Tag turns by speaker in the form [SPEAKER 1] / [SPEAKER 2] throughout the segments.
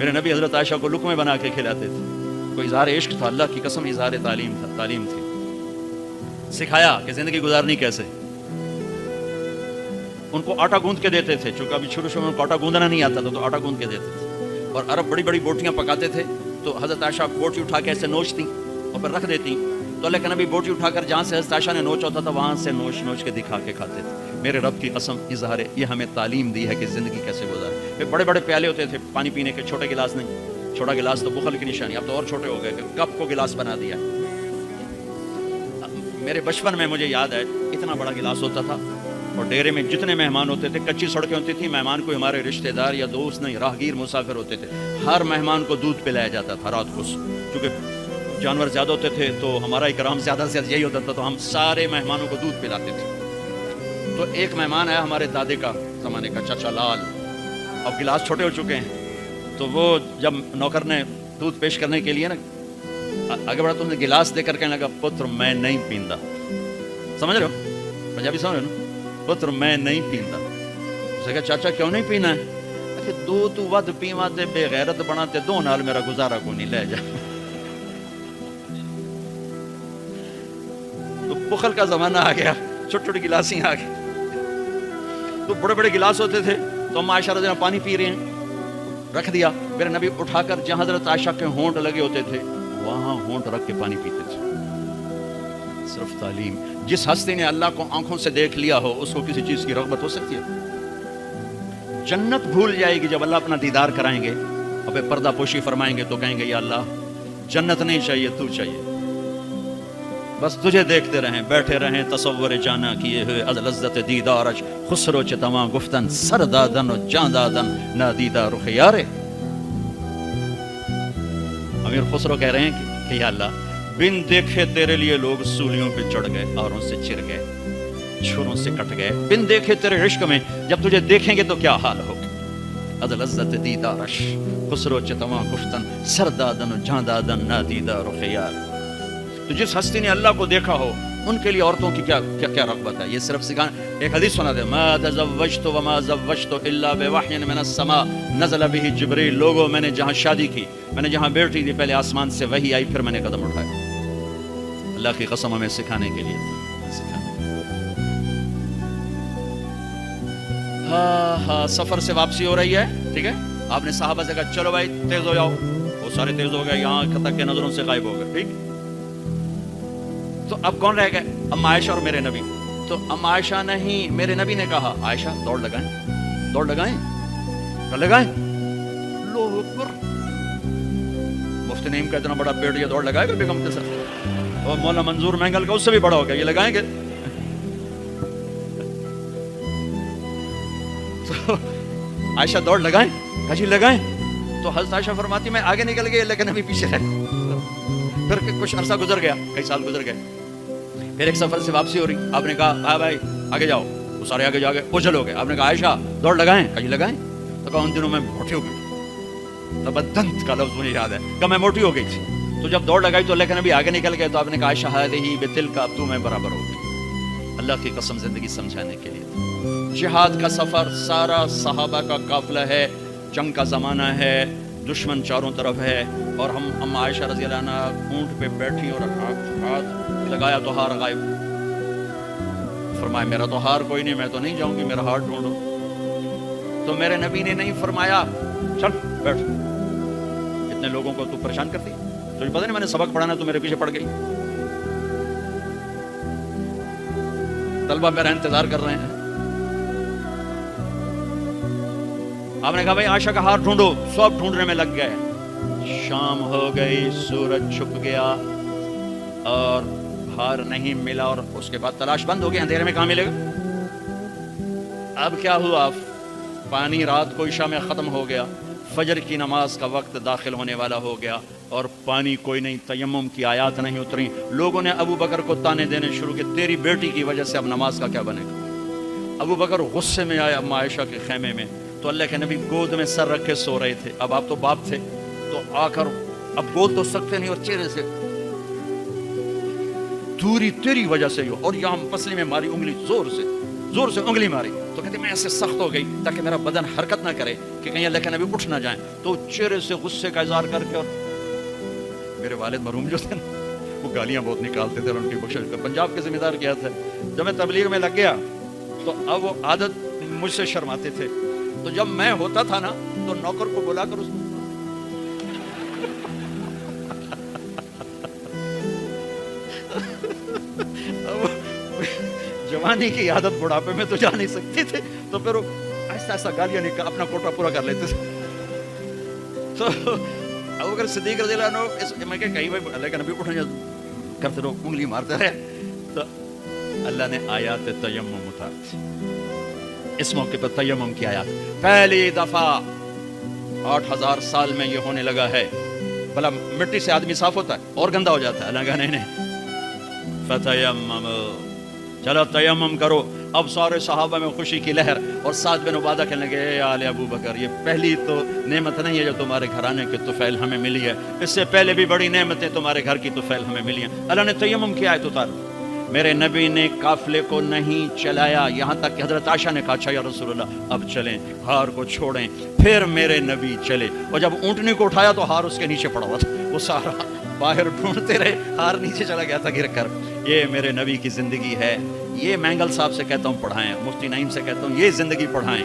[SPEAKER 1] میرے نبی حضرت عائشہ کو لقمے بنا کے کھلاتے تھے. کوئی اظہار عشق تھا، اللہ کی قسم اظہار تعلیم تھی. سکھایا کہ زندگی گزارنی کیسے. ان کو آٹا گوندھ کے دیتے تھے، چونکہ ابھی شروع میں ان کو آٹا گوندنا نہیں آتا تھا تو آٹا گوندھ کے دیتے تھے. اور عرب بڑی بڑی بوٹیاں پکاتے تھے تو حضرت عائشہ بوٹی اٹھا کے ایسے نوچتی اور پھر رکھ دیتی. تو اللہ کے نبی بوٹی اٹھا کر جہاں سے حضرت عائشہ نے نوچ ہوتا تھا وہاں سے نوچ کے دکھا کے کھاتے تھے. میرے رب کی قسم اظہار یہ ہمیں تعلیم دی ہے کہ زندگی کیسے گزارے. پھر بڑے بڑے پیالے ہوتے تھے پانی پینے کے، چھوٹے گلاس نہیں. چھوٹا گلاس تو بخل کی نشانی، اب تو اور چھوٹے ہو گئے کہ کپ کو گلاس بنا دیا. میرے بچپن میں مجھے یاد ہے اتنا بڑا گلاس ہوتا تھا اور ڈیرے میں جتنے مہمان ہوتے تھے، کچی سڑکیں ہوتی تھیں، مہمان کو ہمارے رشتہ دار یا دوست نہیں، راہگیر مسافر ہوتے تھے، ہر مہمان کو دودھ پلایا جاتا تھا رات کو. کیونکہ جانور زیادہ ہوتے تھے تو ہمارا اکرام زیادہ سے زیادہ یہی ہوتا تھا، تو ہم سارے مہمانوں کو دودھ پلاتے تھے. تو ایک مہمان آیا ہمارے دادے کا زمانے کا، چچا لال. اب گلاس چھوٹے ہو چکے ہیں تو وہ جب نوکر نے دودھ پیش کرنے کے لیے نا آگے بڑھا تو اس نے گلاس دے کر کہنے لگا پتر میں نہیں پیندا. سمجھ رہے ہو پنجابی سمجھ رہے ہو نا؟ پتر میں نہیں پیندا. اس نے کہا چاچا کیوں نہیں پینا ہے؟ کہ دو تو ود پیواں تے بے غیرت بنا تے دو نال میرا گزارا کو نہیں لے جا. تو بخل کا زمانہ آ گیا، چھوٹے چھوٹے گلاس ہی آ گئے. تو بڑے بڑے گلاس ہوتے تھے تو ہم عائشہ رضی اللہ پانی پی رہے ہیں، رکھ دیا. میرے نبی اٹھا کر جہاں حضرت عائشہ کے ہونٹ لگے ہوتے تھے وہاں ہونٹ رکھ کے پانی پیتے تھے. صرف تعلیم. جس ہستی نے اللہ کو آنکھوں سے دیکھ لیا ہو اس کو کسی چیز کی رغبت ہو سکتی ہے؟ جنت بھول جائے گی جب اللہ اپنا دیدار کرائیں گے، اب پردہ پوشی فرمائیں گے تو کہیں گے یا اللہ جنت نہیں چاہیے، تو چاہیے، بس تجھے دیکھتے رہیں، بیٹھے رہیں تصور جانا کیے ہوئے از لذت دیدارش خسرو چتما گفتن سر دادن و جان دادن نادیدہ رخ یارے. امیر خسرو کہہ رہے ہیں کہ یا اللہ بن دیکھے تیرے لیے لوگ سولیوں پہ چڑھ گئے، اوروں سے چر گئے، چھروں سے کٹ گئے. بن دیکھے تیرے عشق میں جب تجھے دیکھیں گے تو کیا حال ہوگا. از لذت دیدارش خسرو چتما گفتن سر دادن و جان دادن نادیدہ رخ یار. تو جس ہستی نے اللہ کو دیکھا ہو ان کے لیے عورتوں کی کیا کیا کیا رغبت ہے. یہ صرف سکھانا. ایک حدیث سنا دے، ما تزوجت وما زوجت الا بوحی من السماء نزل به جبریل. لوگوں میں نے جہاں شادی کی، میں نے جہاں بیٹھی تھی، پہلے آسمان سے وحی آئی، پھر میں نے قدم اٹھایا. اللہ کی قسم ہمیں سکھانے کے لیے ہاں سفر سے واپسی ہو رہی ہے، ٹھیک ہے. آپ نے صحابہ سے کہا چلو بھائی تیز ہو جاؤ، وہ سارے تیز ہو گئے، یہاں تک کہ نظروں سے غائب ہو گئے. ٹھیک. تو اب کون رہ گئے؟ ام عائشہ اور میرے نبی. تو ام عائشہ نہیں، میرے نبی نے کہا عائشہ دوڑ لگائیں، دوڑ لگائیں، لگائیں. اللہ اکبر. مفتی نعیم کا اتنا بڑا پیڑ یہ دوڑ لگائے گا بیگم کے ساتھ، اور مولانا منظور مینگل کا اس سے بھی بڑا ہو گیا، یہ لگائیں گے. تو عائشہ دوڑ لگائیں، کہا جی لگائیں. تو حضرت عائشہ فرماتی میں آگے نکل گئی لیکن نبی پیچھے رہے. پھر کچھ عرصہ گزر گیا، کئی سال گزر گئے. پھر ایک سفر سے واپسی ہو رہی، آپ نے کہا ہاں بھائی آگے جاؤ. وہ سارے آگے جا گئے، اوجھل ہو گئے. آپ نے کہا عائشہ دوڑ لگائیں، کہا جی لگائیں. تو کہا ان دنوں میں موٹی ہو گئی. تبدنت کا لفظ مجھے یاد ہے کہ میں موٹی ہو گئی تھی. تو جب دوڑ لگائی تو لیکن ابھی آگے نکل گئے. تو آپ نے کہا عائشہ ہذہ بتلک، اب تو میں برابر ہو گئی. اللہ کی قسم زندگی سمجھانے کے لیے. جہاد کا سفر سارا صحابہ کا قافلہ ہے، جنگ کا زمانہ ہے، دشمن چاروں طرف ہے، اور ہم ام عائشہ رضی اللہ عنہ اونٹ پہ بیٹھی اور ہاتھ لگایا تو ہار غائب. فرمایا میرا تو ہار کوئی نہیں، میں تو نہیں جاؤں گی، میرا ہار ڈھونڈو. تو میرے نبی نے نہیں فرمایا چل بیٹھ، اتنے لوگوں کو تو پریشان کرتی، تجھے پتہ نہیں میں نے سبق پڑھانا تو میرے پیچھے پڑ گئی. طلبہ میرا انتظار کر رہے ہیں. آپ نے کہا بھائی عائشہ کا ہار ڈھونڈو. سب ڈھونڈنے میں لگ گئے. شام ہو گئی، سورج چھپ گیا اور ہار نہیں ملا، اور اس کے بعد تلاش بند ہو گئی. اندھیرے میں کہاں ملے گا؟ اب کیا ہوا؟ پانی رات کو عشاء میں ختم ہو گیا، فجر کی نماز کا وقت داخل ہونے والا ہو گیا اور پانی کوئی نہیں، تیمم کی آیات نہیں اتری. لوگوں نے ابو بکر کو تانے دینے شروع کہ تیری بیٹی کی وجہ سے اب نماز کا کیا بنے گا. ابو بکر غصے میں آیا ام عائشہ کے خیمے میں. تو اللہ کے نبی گود میں سر رکھ کے سو رہے تھے. اب آپ تو باپ تھے تو آ کر اب بول تو سکتے نہیں، اور چہرے سے دوری تیری وجہ سے ہو، اور یہاں پسلی میں ماری انگلی، زور سے انگلی ماری. تو کہتے میں ایسے سخت ہو گئی تاکہ میرا بدن حرکت نہ کرے کہ کہیں اللہ کے نبی اٹھ نہ جائیں. تو چہرے سے غصے کا اظہار کر کے, اور میرے والد مرحوم جو تھے وہ گالیاں بہت نکالتے تھے, اور ان کی بخشش کا پنجاب کے ذمہ دار کیا تھے. جب میں تبلیغ میں لگ گیا تو اب وہ عادت مجھ سے شرماتے تھے, تو جب میں ہوتا تھا نا تو نوکر کو بلا کر اس کو جوانی کی عادت بڑھاپے میں تو جا نہیں سکتی تھے, تو پھر وہ ایسا ایسا گالیاں نکال اپنا کوٹا پورا کر لیتے تھے. تو ابوبکر صدیق رضی اللہ عنہ میں کہ کہیں بھائی اللہ کے نبی اٹھ جائے کرتے رہو, انگلی مارتے رہے. تو اللہ نے آیات تیمم اتاری, اس موقع پر تیمم کی آیات پہلی دفعہ 8000 سال میں یہ ہونے لگا ہے. بھلا مٹی سے آدمی صاف ہوتا ہے اور گندا ہو جاتا ہے؟ اللہ کہا نہیں, فتیمم, چلو تیمم کرو. اب سارے صحابہ میں خوشی کی لہر, اور سعد بن عبادہ کہنے لگے اے آل ابو بکر, یہ پہلی تو نعمت نہیں ہے جو تمہارے گھرانے کے طفیل ہمیں ملی ہے, اس سے پہلے بھی بڑی نعمتیں تمہارے گھر کی طفیل ہمیں ملی ہیں. اللہ نے تیمم کی آیت اتاری. میرے نبی نے قافلے کو نہیں چلایا, یہاں تک کہ حضرت عائشہ نے کہا اچھا یا رسول اللہ اب چلیں, ہار کو چھوڑیں. پھر میرے نبی چلے, اور جب اونٹنی کو اٹھایا تو ہار اس کے نیچے پڑا ہوا تھا, وہ سارا باہر ڈھونڈتے رہے, ہار نیچے چلا گیا تھا گر کر. یہ میرے نبی کی زندگی ہے. یہ مینگل صاحب سے کہتا ہوں پڑھائیں, مفتی نعیم سے کہتا ہوں یہ زندگی پڑھائیں,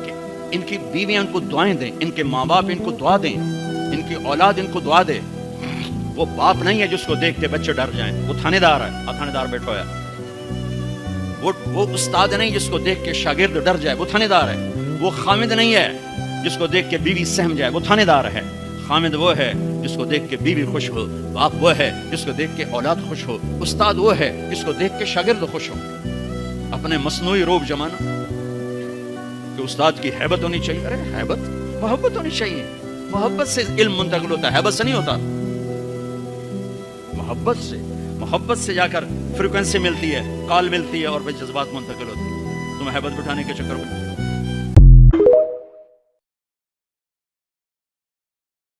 [SPEAKER 1] کہ ان کی بیویاں ان کو دعائیں دیں, ان کے ماں باپ ان کو دعا دیں, ان کی اولاد ان کو دعا دے. وہ باپ نہیں ہے جس کو دیکھ کے بچے ڈر جائیں, وہ تھانے دار ہے, تھانے دار بیٹھا ہے. وہ استاد نہیں جس کو دیکھ کے شاگرد ڈر جائے, وہ تھانے دار ہے. وہ خامد نہیں ہے جس کو دیکھ کے بیوی سہم جائے, وہ تھانے دار ہے. خامد وہ ہے جس کو دیکھ کے بیوی خوش ہو, باپ وہ ہے جس کو دیکھ کے اولاد خوش ہو, استاد وہ ہے جس کو دیکھ کے شاگرد خوش ہو. اپنے مصنوعی روب جمانا کہ استاد کی حیبت ہونی چاہیے. ارے حیبت, محبت ہونی چاہیے. محبت سے علم منتقل ہوتا ہے, حیبت سے نہیں ہوتا. محبت سے جا کر فریکوینسی ملتی ہے, کال ملتی ہے, اور پھر جذبات منتقل ہوتی ہے. تم حیبت بٹھانے کے چکر میں